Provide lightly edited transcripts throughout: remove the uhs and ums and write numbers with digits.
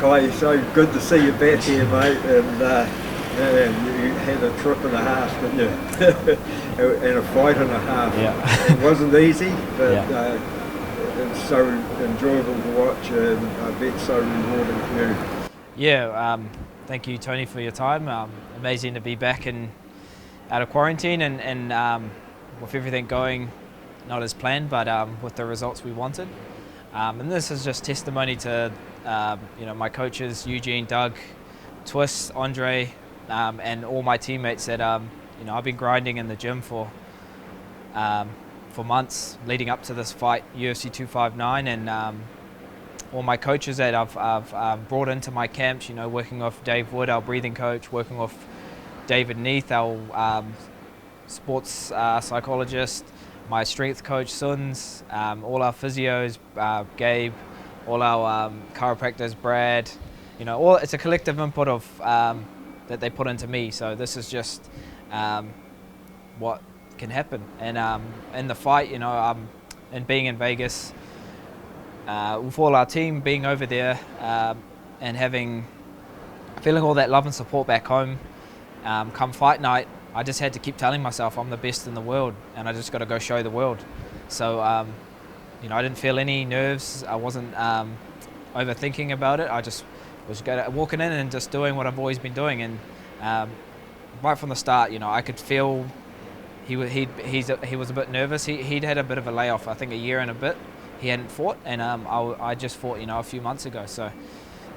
Kai, so good to see you back here, mate. And yeah, you had a trip and a half, didn't you? And a fight and a half. Yeah. It wasn't easy, but Yeah. it's so enjoyable to watch, and I bet so rewarding for you. Yeah, thank you, Tony, for your time. Amazing to be back and out of quarantine and with everything going not as planned, but with the results we wanted. And this is just testimony to my coaches, Eugene, Doug, Twist, Andre, and all my teammates that I've been grinding in the gym for months leading up to this fight, UFC 259, and all my coaches that I've brought into my camps. Working with Dave Wood, our breathing coach, working with David Neath, our sports psychologist, my strength coach Suns, all our physios, Gabe, all our chiropractors, Brad. It's a collective input of that they put into me. So this is just what can happen. And in the fight, and being in Vegas, with all our team being over there, and feeling all that love and support back home, come fight night, I just had to keep telling myself I'm the best in the world, and I just got to go show the world. So, I didn't feel any nerves. I wasn't overthinking about it. I just was walking in and just doing what I've always been doing. And right from the start, I could feel he was a bit nervous. He'd had a bit of a layoff, I think a year and a bit. He hadn't fought, and I just fought, a few months ago. So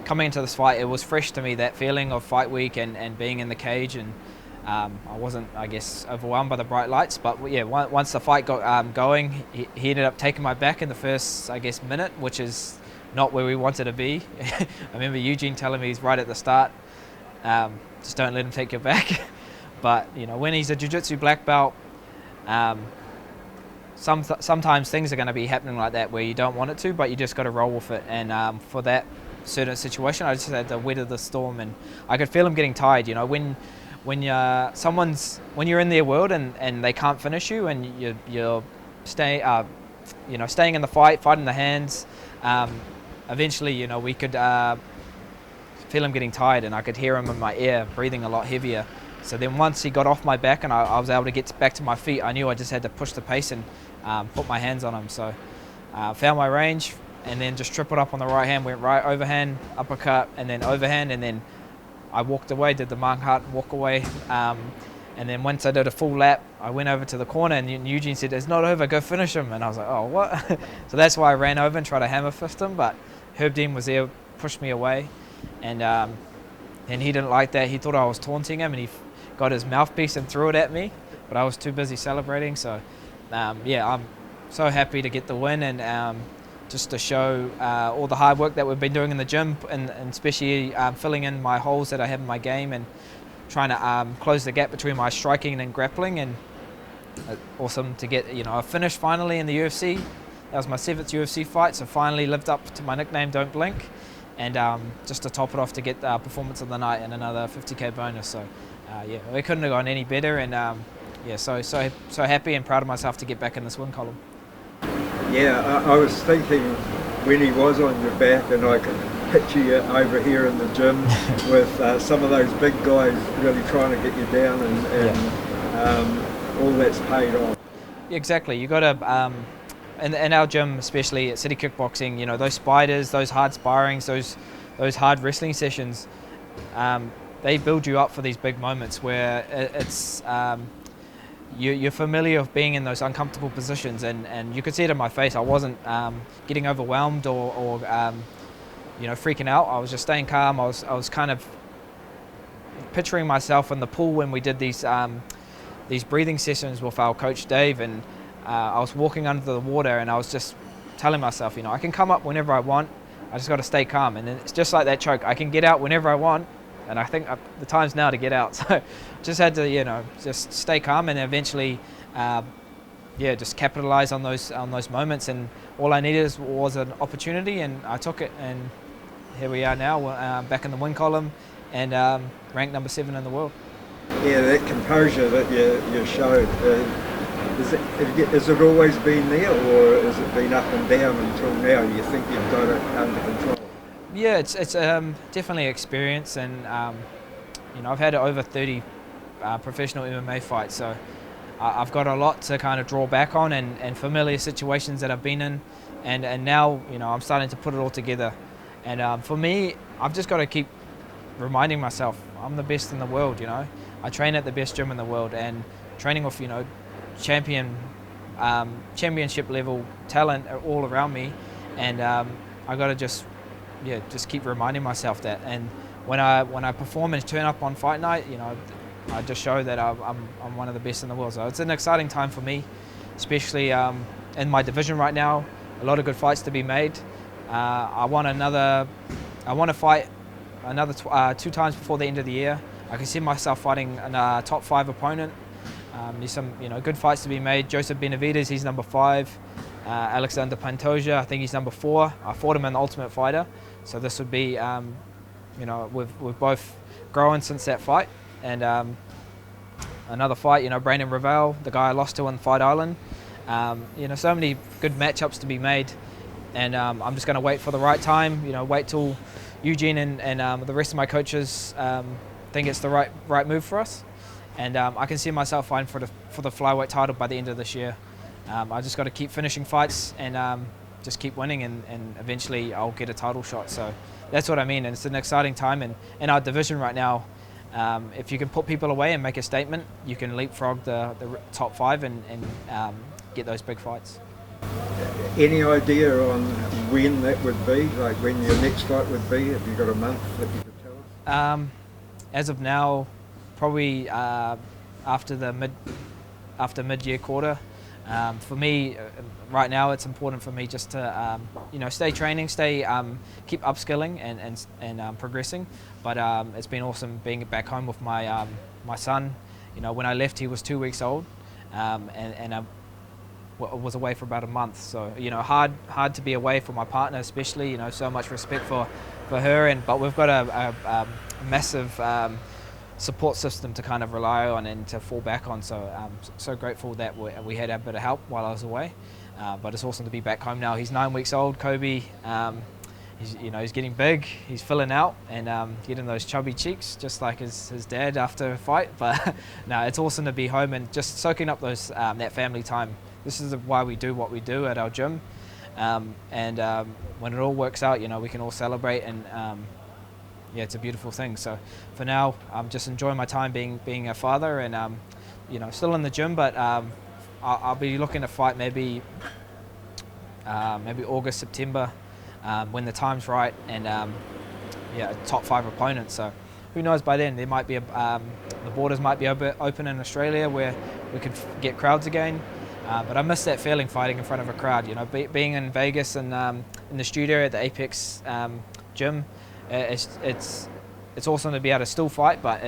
coming into this fight, it was fresh to me, that feeling of fight week and being in the cage. And I wasn't, I guess, overwhelmed by the bright lights, but yeah, once the fight got going, he ended up taking my back in the first, I guess, minute, which is not where we wanted to be. I remember Eugene telling me he's right at the start, just don't let him take your back. But when he's a jiu-jitsu black belt, sometimes things are going to be happening like that where you don't want it to, but you just got to roll with it. And for that certain situation, I just had to weather the storm, and I could feel him getting tired. When you're in their world and they can't finish you, and you're staying in the fight, fighting the hands, eventually we could feel him getting tired, and I could hear him in my ear breathing a lot heavier. So then once he got off my back and I was able to get back to my feet, I knew I just had to push the pace and put my hands on him. So found my range, and then just tripled up on the right hand, went right overhand, uppercut, and then overhand, and then I walked away, did the Mark Hart walk away, and then once I did a full lap, I went over to the corner, and Eugene said, "It's not over, go finish him." And I was like, "Oh, what?" So that's why I ran over and tried to hammer fist him, but Herb Dean was there, pushed me away, and he didn't like that. He thought I was taunting him, and he got his mouthpiece and threw it at me, but I was too busy celebrating. So yeah, I'm so happy to get the win, and just to show all the hard work that we've been doing in the gym, and especially filling in my holes that I have in my game, and trying to close the gap between my striking and grappling. And awesome to get a finish finally in the UFC. That was my 7th UFC fight, so finally lived up to my nickname, Don't Blink. And just to top it off, to get performance of the night and another 50k bonus. So yeah, we couldn't have gone any better, and yeah, so happy and proud of myself to get back in this win column. Yeah, I was thinking when he was on your back, and I could picture you over here in the gym with some of those big guys really trying to get you down, and all that's paid off. Yeah, exactly. You got to, in our gym, especially at City Kickboxing, those spiders, those hard sparrings, those hard wrestling sessions, they build you up for these big moments where it's you're familiar with being in those uncomfortable positions, and you could see it in my face. I wasn't getting overwhelmed or freaking out. I was just staying calm. I was kind of picturing myself in the pool when we did these breathing sessions with our coach Dave, and I was walking under the water, and I was just telling myself, I can come up whenever I want. I just got to stay calm, and then it's just like that choke. I can get out whenever I want, and I think the time's now to get out. So just had to, just stay calm, and eventually, just capitalize on those moments. And all I needed was an opportunity, and I took it. And here we are now, back in the win column, and ranked number 7 in the world. Yeah, that composure that you showed. Has it always been there, or has it been up and down until now? You think you've got it under control? Yeah, it's definitely experience, and you know, I've had over 30 professional MMA fights, so I've got a lot to kind of draw back on, and familiar situations that I've been in, and now, you know, I'm starting to put it all together. And for me, I've just got to keep reminding myself I'm the best in the world. You know, I train at the best gym in the world, and training with, you know, championship level talent all around me, and I got to just keep reminding myself that. And when I perform and turn up on fight night, you know, I just show that I'm one of the best in the world. So it's an exciting time for me, especially in my division right now. A lot of good fights to be made. I want to fight another 2 times before the end of the year. I can see myself fighting a top 5 opponent. There's some, you know, good fights to be made. Joseph Benavidez, he's number 5. Alexander Pantoja, I think he's number 4. I fought him in the Ultimate Fighter, so this would be, you know, we've both grown since that fight. And another fight, you know, Brandon Ravel, the guy I lost to on Fight Island. You know, so many good matchups to be made, and I'm just going to wait for the right time. You know, wait till Eugene and the rest of my coaches think it's the right move for us, and I can see myself fighting for the flyweight title by the end of this year. I just got to keep finishing fights and just keep winning, and eventually I'll get a title shot. So that's what I mean, and it's an exciting time in our division right now. If you can put people away and make a statement, you can leapfrog the top 5 and get those big fights. Any idea on when that would be, like when your next fight would be? Have you got a month that you could tell us? As of now, probably after mid-year quarter. For me, right now, it's important for me just to you know, stay training, keep upskilling and progressing. But it's been awesome being back home with my my son. You know, when I left, he was 2 weeks old, and I was away for about a month. So, you know, hard to be away from my partner, especially. You know, so much respect for her, but we've got a massive support system to kind of rely on and to fall back on. So so grateful that we had a bit of help while I was away. But it's awesome to be back home now. He's 9 weeks old, Kobe. He's getting big. He's filling out and getting those chubby cheeks, just like his dad after a fight. But no, it's awesome to be home and just soaking up those that family time. This is why we do what we do at our gym. When it all works out, you know, we can all celebrate, and yeah, it's a beautiful thing. So for now, I'm just enjoying my time being a father, and you know, still in the gym, but I'll be looking to fight maybe August, September, when the time's right, and yeah, a top 5 opponent. So who knows, by then there might be the borders might be open in Australia where we could get crowds again. But I miss that feeling, fighting in front of a crowd. You know, being in Vegas and in the studio at the Apex gym, it's awesome to be able to still fight, but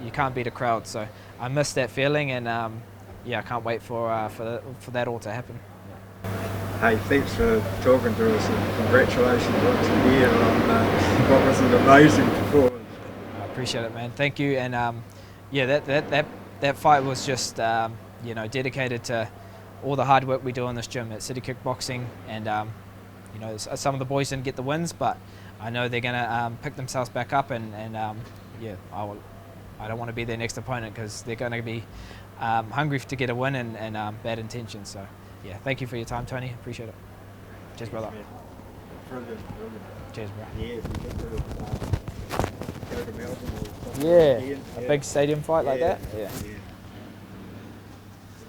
you can't beat a crowd. So I miss that feeling, and yeah, I can't wait for that all to happen. Hey, thanks for talking to us, and congratulations once again on what was an amazing performance. I appreciate it, man. Thank you. And yeah, that fight was just you know, dedicated to all the hard work we do in this gym at City Kickboxing, and you know, some of the boys didn't get the wins, but I know they're gonna pick themselves back up, and yeah, I don't want to be their next opponent, because they're going to be hungry to get a win and bad intentions. So yeah, thank you for your time, Tony. Appreciate it. Cheers, brother. Brilliant. Cheers, bro. Yeah, if we get to go to Melbourne or something Yeah, again, a big stadium fight like that. Yeah.